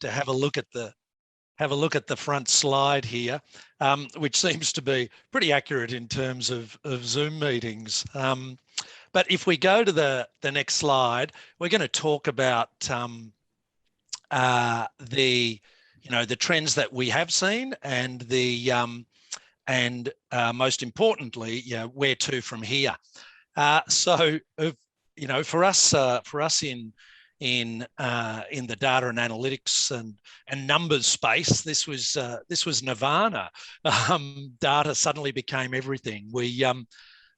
to have a look at the front slide here, which seems to be pretty accurate in terms of Zoom meetings. But if we go to the next slide, we're going to talk about the trends that we have seen and most importantly, where to from here. So for us in the data and analytics and numbers space, this was nirvana. Data suddenly became everything.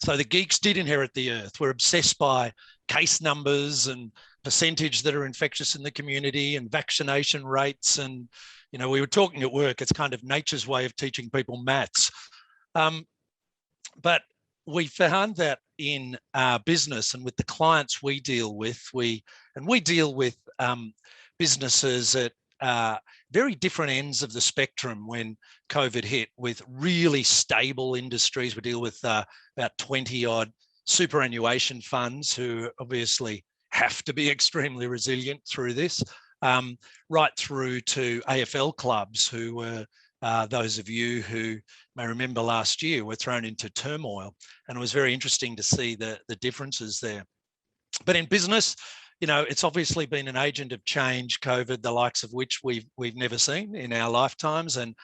So the geeks did inherit the earth. We're obsessed by case numbers and percentage that are infectious in the community and vaccination rates. And, we were talking at work, it's kind of nature's way of teaching people maths. But we found that in business and with the clients we deal with, we deal with businesses at very different ends of the spectrum when COVID hit, with really stable industries. We deal with about 20 odd superannuation funds who obviously have to be extremely resilient through this, right through to AFL clubs who were, those of you who may remember last year, were thrown into turmoil. And it was very interesting to see the differences there. But in business, it's obviously been an agent of change, COVID, the likes of which we've never seen in our lifetimes, and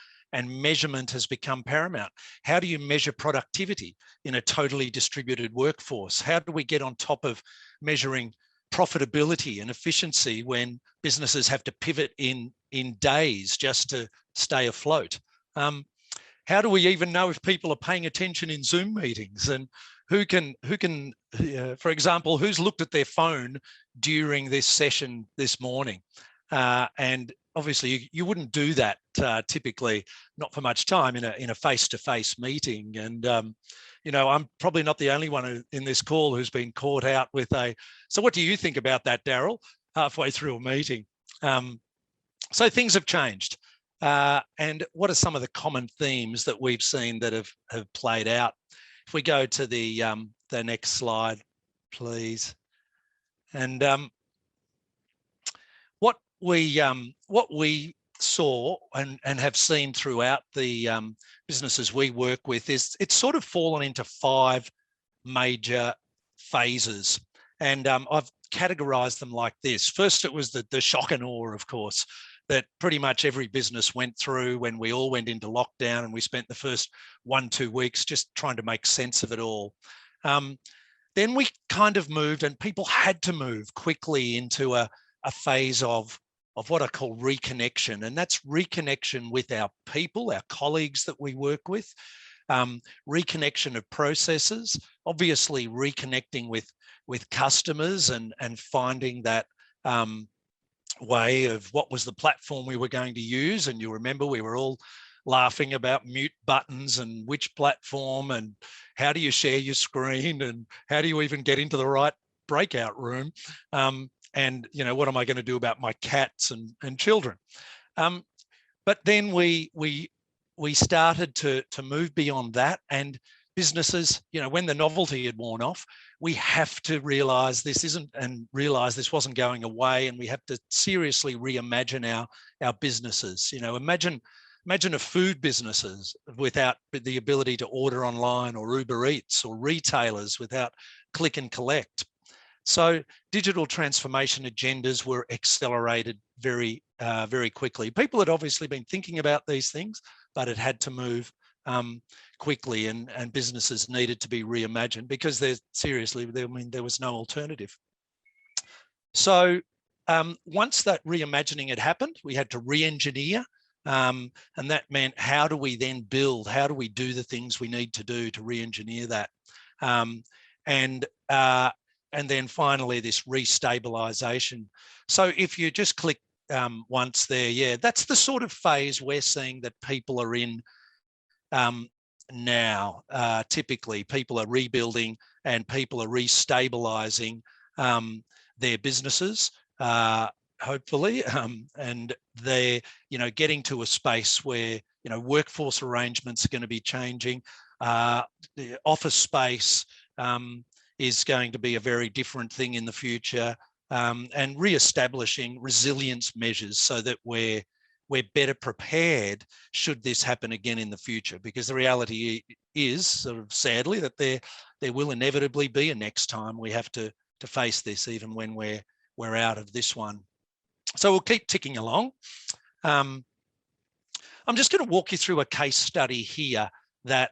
measurement has become paramount. How do you measure productivity in a totally distributed workforce? How do we get on top of measuring profitability and efficiency when businesses have to pivot in days just to stay afloat? How do we even know if people are paying attention in Zoom meetings? And who can, for example, who's looked at their phone during this session this morning? And obviously you wouldn't do that typically, not for much time in a face-to-face meeting. And I'm probably not the only one in this call who's been caught out with so what do you think about that, Darrell, halfway through a meeting? So things have changed. And what are some of the common themes that we've seen that have played out? If we go to the next slide, please. And what we saw and have seen throughout the businesses we work with is it's sort of fallen into 5 major phases. And I've categorized them like this. First, it was the shock and awe, of course, that pretty much every business went through when we all went into lockdown, and we spent the first 1-2 weeks just trying to make sense of it all. Then we kind of moved, and people had to move quickly into a phase of what I call reconnection. And that's reconnection with our people, our colleagues that we work with, reconnection of processes, obviously reconnecting with customers and finding that way of what was the platform we were going to use. And you remember we were all laughing about mute buttons and which platform and how do you share your screen and how do you even get into the right breakout room, and what am I going to do about my cats and children? But then we started to move beyond that, and businesses, when the novelty had worn off, we have to realize this wasn't going away, and we have to seriously reimagine our businesses. Imagine a food businesses without the ability to order online, or Uber Eats, or retailers without click and collect. So digital transformation agendas were accelerated very, very quickly. People had obviously been thinking about these things, but it had to move quickly, and businesses needed to be reimagined because there was no alternative. So once that reimagining had happened, we had to re-engineer, and that meant how do we then build? How do we do the things we need to do to re-engineer that? And then finally, this restabilization. So if you just click once there, that's the sort of phase we're seeing that people are in now. Typically, people are rebuilding and people are restabilizing their businesses, hopefully, and they're getting to a space where workforce arrangements are going to be changing. The office space is going to be a very different thing in the future. and re-establishing resilience measures so that we're better prepared should this happen again in the future. Because the reality is, sort of sadly, that there will inevitably be a next time we have to face this, even when we're out of this one. So we'll keep ticking along. I'm just going to walk you through a case study here that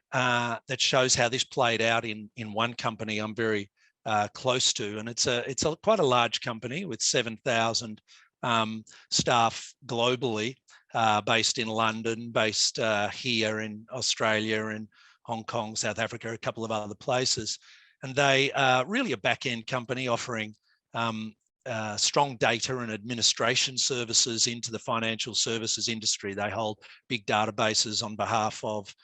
shows how this played out in one company I'm very close to, and it's quite a large company with 7,000 staff globally, based in London, based here in Australia and Hong Kong, South Africa, a couple of other places. And they are really a back-end company offering strong data and administration services into the financial services industry. They hold big databases on behalf of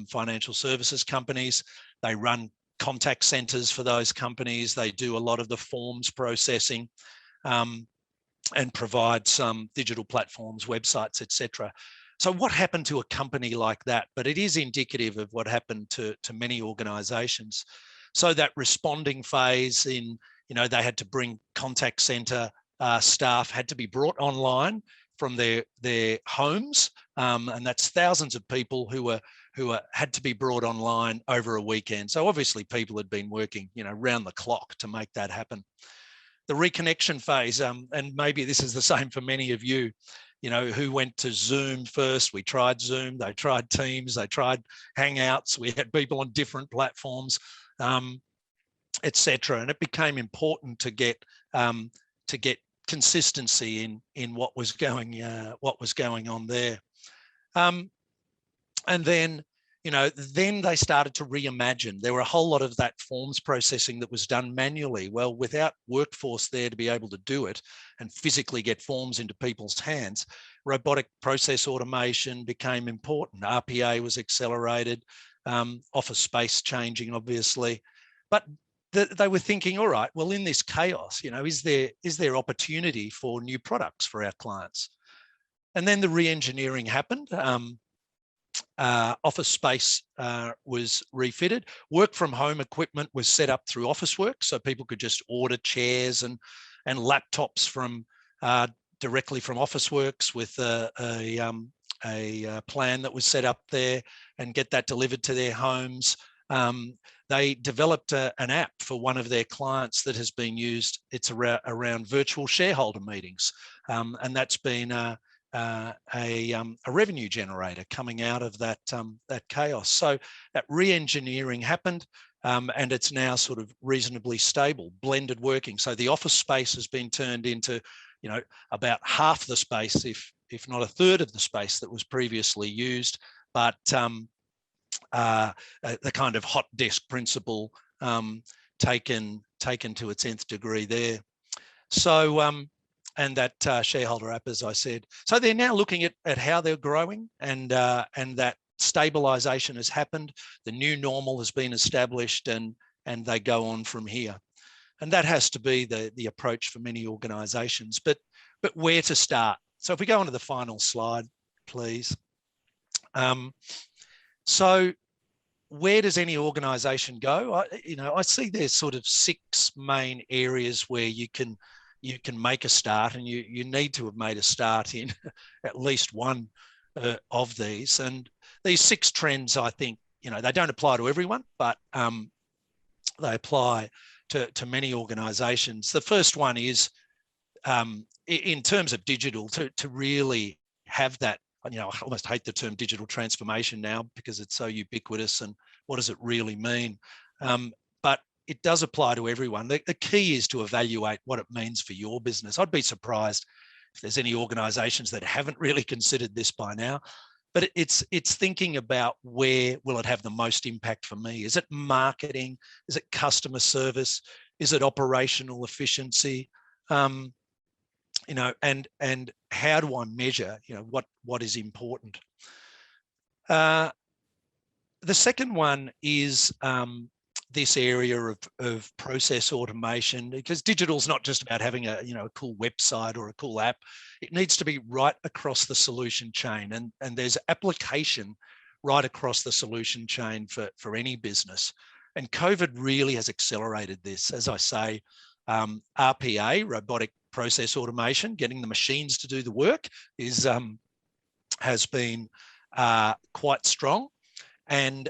financial services companies. They run contact centers for those companies. They do a lot of the forms processing and provide some digital platforms, websites, etc. So what happened to a company like that? But it is indicative of what happened to many organizations. So that responding phase, they had to bring contact center staff had to be brought online from their homes, and that's thousands of people who had to be brought online over a weekend. So obviously people had been working, round the clock to make that happen. The reconnection phase, and maybe this is the same for many of you, who went to Zoom first. We tried Zoom, they tried Teams, they tried Hangouts. We had people on different platforms, etc. And it became important to get consistency in what was going on there. And then, then they started to reimagine. There were a whole lot of that forms processing that was done manually. Well, without workforce there to be able to do it and physically get forms into people's hands, robotic process automation became important. RPA was accelerated, office space changing, obviously. But they were thinking, all right, well, in this chaos, is there opportunity for new products for our clients? And then the re-engineering happened. Office space was refitted. Work from home equipment was set up through Officeworks, so people could just order chairs and laptops from directly from Officeworks with a plan that was set up there and get that delivered to their homes. They developed an app for one of their clients that has been used. It's around virtual shareholder meetings, and that's been a revenue generator coming out of that chaos. So that re-engineering happened, and it's now sort of reasonably stable, blended working. So the office space has been turned into, about half the space, if not a third of the space that was previously used, but the kind of hot desk principle taken to its nth degree there. So and that shareholder app, as I said. So they're now looking at how they're growing, and that stabilization has happened. The new normal has been established, and they go on from here. And that has to be the approach for many organizations. But where to start? So if we go on to the final slide, please. So where does any organization go? I see there's sort of 6 main areas where you can make a start, and you need to have made a start in at least one of these. And these 6 trends, I think, they don't apply to everyone, but they apply to many organizations. The first one is, in terms of digital, to really have that, I almost hate the term digital transformation now because it's so ubiquitous, and what does it really mean? But it does apply to everyone. The key is to evaluate what it means for your business. I'd be surprised if there's any organizations that haven't really considered this by now, but it's thinking about where will it have the most impact for me? Is it marketing? Is it customer service? Is it operational efficiency? And how do I measure, what is important? The second one is this area of process automation, because digital is not just about having a cool website or a cool app. It needs to be right across the solution chain, and there's application right across the solution chain for any business. And COVID really has accelerated this. As I say, RPA, robotic process automation, getting the machines to do the work, has been quite strong. And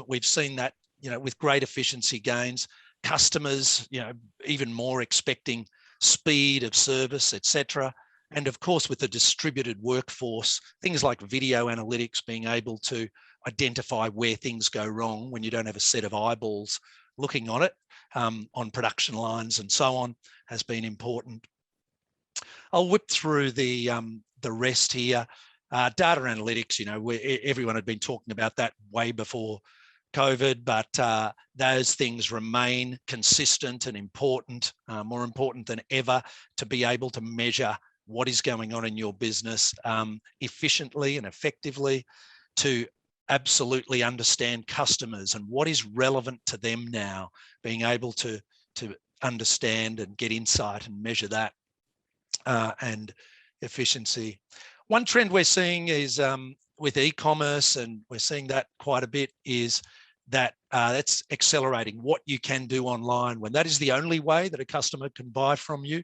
we've seen that, with great efficiency gains, customers, even more expecting speed of service, etc. And of course, with the distributed workforce, things like video analytics, being able to identify where things go wrong when you don't have a set of eyeballs looking on it, on production lines and so on, has been important. I'll whip through the rest here. Data analytics, everyone had been talking about that way before COVID, but those things remain consistent and important, more important than ever, to be able to measure what is going on in your business efficiently and effectively, to absolutely understand customers and what is relevant to them now, being able to understand and get insight and measure that, and efficiency. One trend we're seeing is with e-commerce, and we're seeing that quite a bit, is that that's accelerating what you can do online. When that is the only way that a customer can buy from you,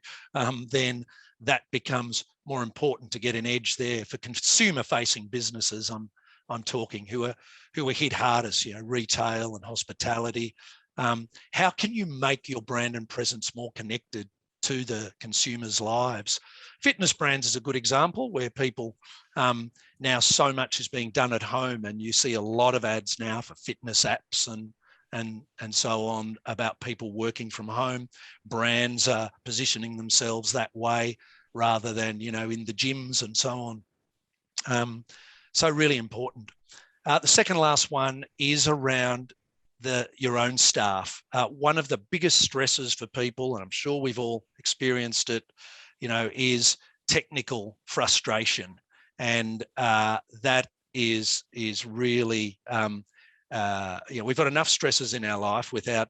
then that becomes more important to get an edge there for consumer-facing businesses. I'm talking who are hit hardest, retail and hospitality. How can you make your brand and presence more connected to the consumers' lives? Fitness brands is a good example, where people, now so much is being done at home, and you see a lot of ads now for fitness apps and so on, about people working from home. Brands are positioning themselves that way rather than, in the gyms and so on. So really important. The second last one is around your own staff. One of the biggest stresses for people, and I'm sure we've all experienced it, is technical frustration. And that is really, we've got enough stresses in our life without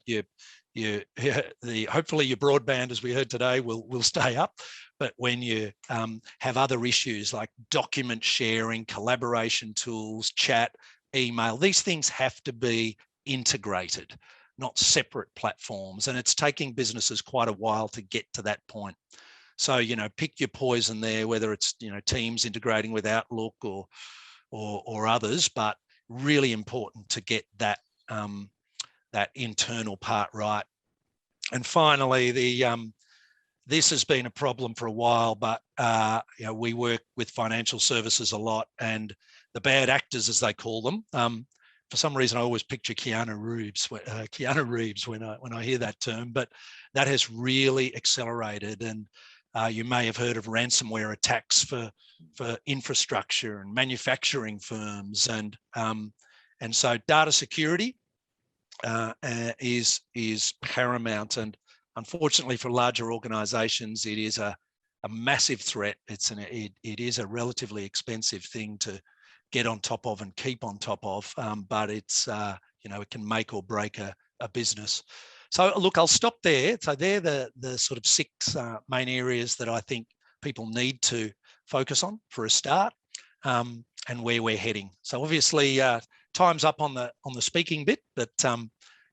hopefully your broadband, as we heard today, will stay up. But when you have other issues like document sharing, collaboration tools, chat, email, these things have to be integrated, not separate platforms. And it's taking businesses quite a while to get to that point. So, pick your poison there, whether it's, Teams integrating with Outlook or others, but really important to get that internal part right. And finally, this has been a problem for a while, but we work with financial services a lot, and the bad actors, as they call them. For some reason, I always picture Keanu Reeves when I hear that term, but that has really accelerated. And you may have heard of ransomware attacks for infrastructure and manufacturing firms, and so data security is paramount. And unfortunately, for larger organisations, it is a massive threat. It is a relatively expensive thing to get on top of and keep on top of, but it's it can make or break a business. So look, I'll stop there. So they're the sort of 6 main areas that I think people need to focus on for a start, and where we're heading. So obviously time's up on the speaking bit, but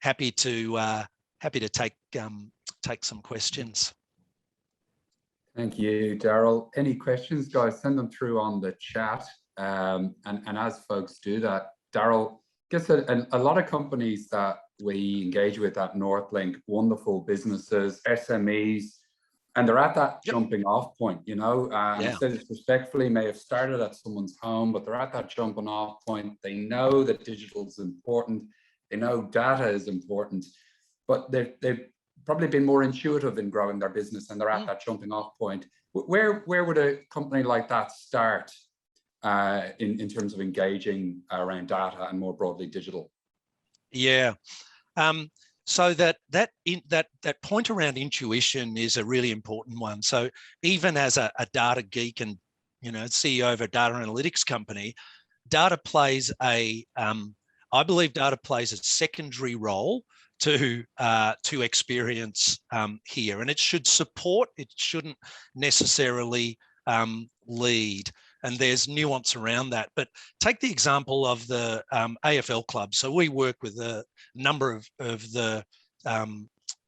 happy to take some questions. Thank you, Darrell. Any questions, guys? Send them through on the chat. And as folks do that, Darrell, I guess a lot of companies that we engage with at Northlink, wonderful businesses, SMEs, and they're at that jumping off point, I say this respectfully, may have started at someone's home, but they're at that jumping off point. They know that digital is important. They know data is important, but they've probably been more intuitive in growing their business, and they're at that jumping off point. Where would a company like that start in terms of engaging around data and more broadly digital? Yeah. So that point around intuition is a really important one. So even as a data geek and CEO of a data analytics company, data plays I believe data plays a secondary role to experience here, and it should support. It shouldn't necessarily lead. And there's nuance around that. But take the example of the AFL club. So we work with a number of the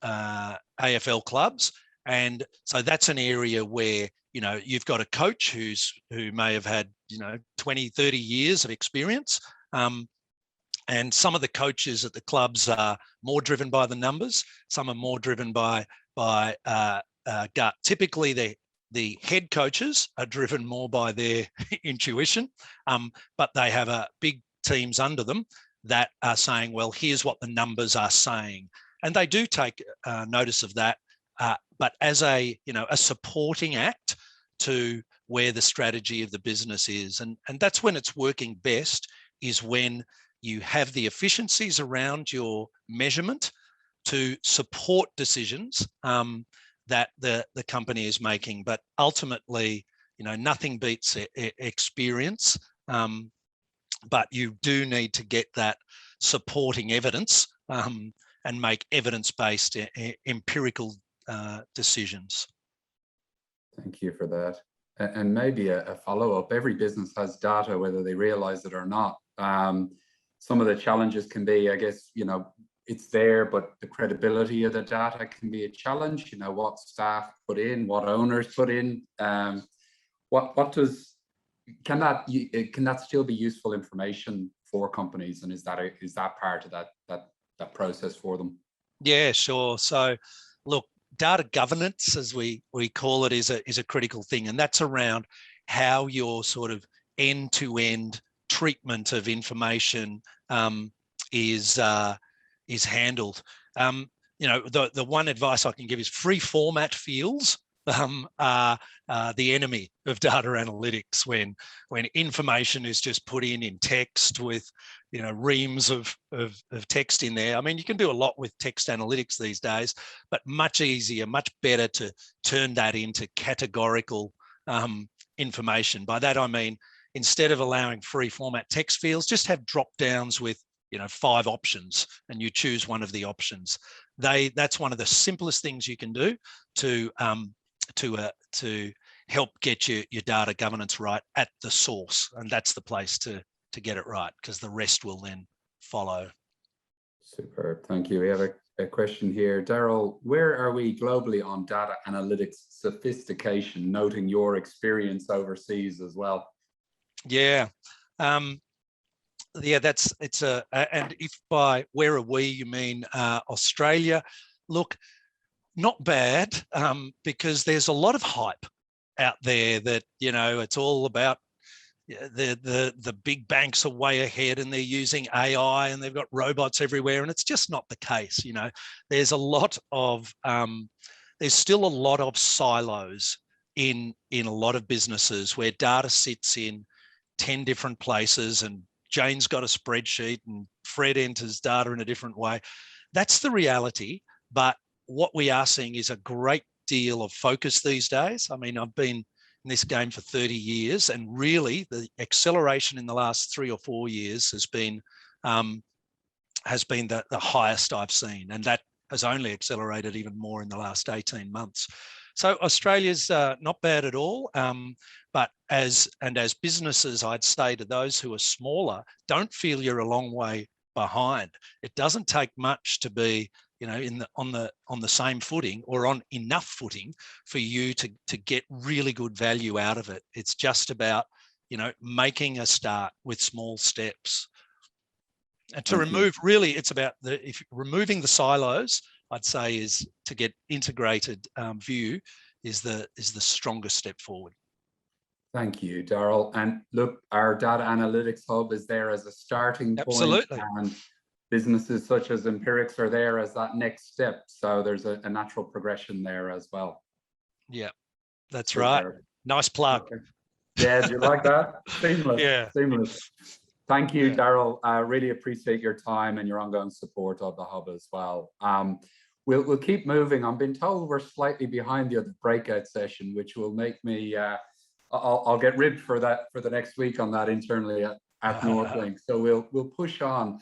AFL clubs. And so that's an area where, you've got a coach who may have had, 20, 30 years of experience. And some of the coaches at the clubs are more driven by the numbers. Some are more driven by gut. Typically, the head coaches are driven more by their intuition, but they have big teams under them that are saying, well, here's what the numbers are saying. And they do take notice of that, but as a supporting act to where the strategy of the business is. And that's when it's working best, is when you have the efficiencies around your measurement to support decisions that the company is making. But ultimately, nothing beats experience, but you do need to get that supporting evidence and make evidence-based empirical decisions. Thank you for that. And maybe a follow-up. Every business has data, whether they realize it or not. Some of the challenges can be, I guess, it's there, but the credibility of the data can be a challenge. What staff put in, what owners put in. Can that still be useful information for companies? And is that part of that process for them? Yeah, sure. So, look, data governance, as we call it, is a critical thing, and that's around how your sort of end-to-end treatment of information is handled. The one advice I can give is free format fields are the enemy of data analytics when information is just put in text with reams of text in there. I mean, you can do a lot with text analytics these days, but much easier, much better to turn that into categorical information. By that I mean, instead of allowing free format text fields, just have drop downs with 5 options, and you choose one of the options. That's one of the simplest things you can do to help get your data governance right at the source, and that's the place to get it right, because the rest will then follow. Superb, thank you. We have a question here. Darrell, where are we globally on data analytics sophistication, noting your experience overseas as well? Yeah. And if by where are we you mean Australia, look, not bad, because there's a lot of hype out there that it's all about the big banks are way ahead and they're using AI and they've got robots everywhere, and it's just not the case. There's still a lot of silos in a lot of businesses where data sits in 10 different places, and Jane's got a spreadsheet and Fred enters data in a different way. That's the reality. But what we are seeing is a great deal of focus these days. I mean, I've been in this game for 30 years, and really the acceleration in the last 3 or 4 years has been the highest I've seen, and that has only accelerated even more in the last 18 months. So Australia's not bad at all, but as businesses, I'd say to those who are smaller, don't feel you're a long way behind. It doesn't take much to be on the same footing or on enough footing for you to get really good value out of it. It's just about making a start with small steps. And to really, it's about removing the silos, I'd say, is to get integrated view is the strongest step forward. Thank you, Darrell. And look, our data analytics hub is there as a starting point. Absolutely. And businesses such as Empirics are there as that next step. So there's a natural progression there as well. Yeah, that's right. Nice plug. Okay. Yeah, do you like that? Seamless. Yeah. Seamless. Thank you, Darrell. I really appreciate your time and your ongoing support of the hub as well. We'll keep moving. I'm being told we're slightly behind the other breakout session, which will make me, I'll get ribbed for that for the next week on that internally at Northlink. So we'll push on.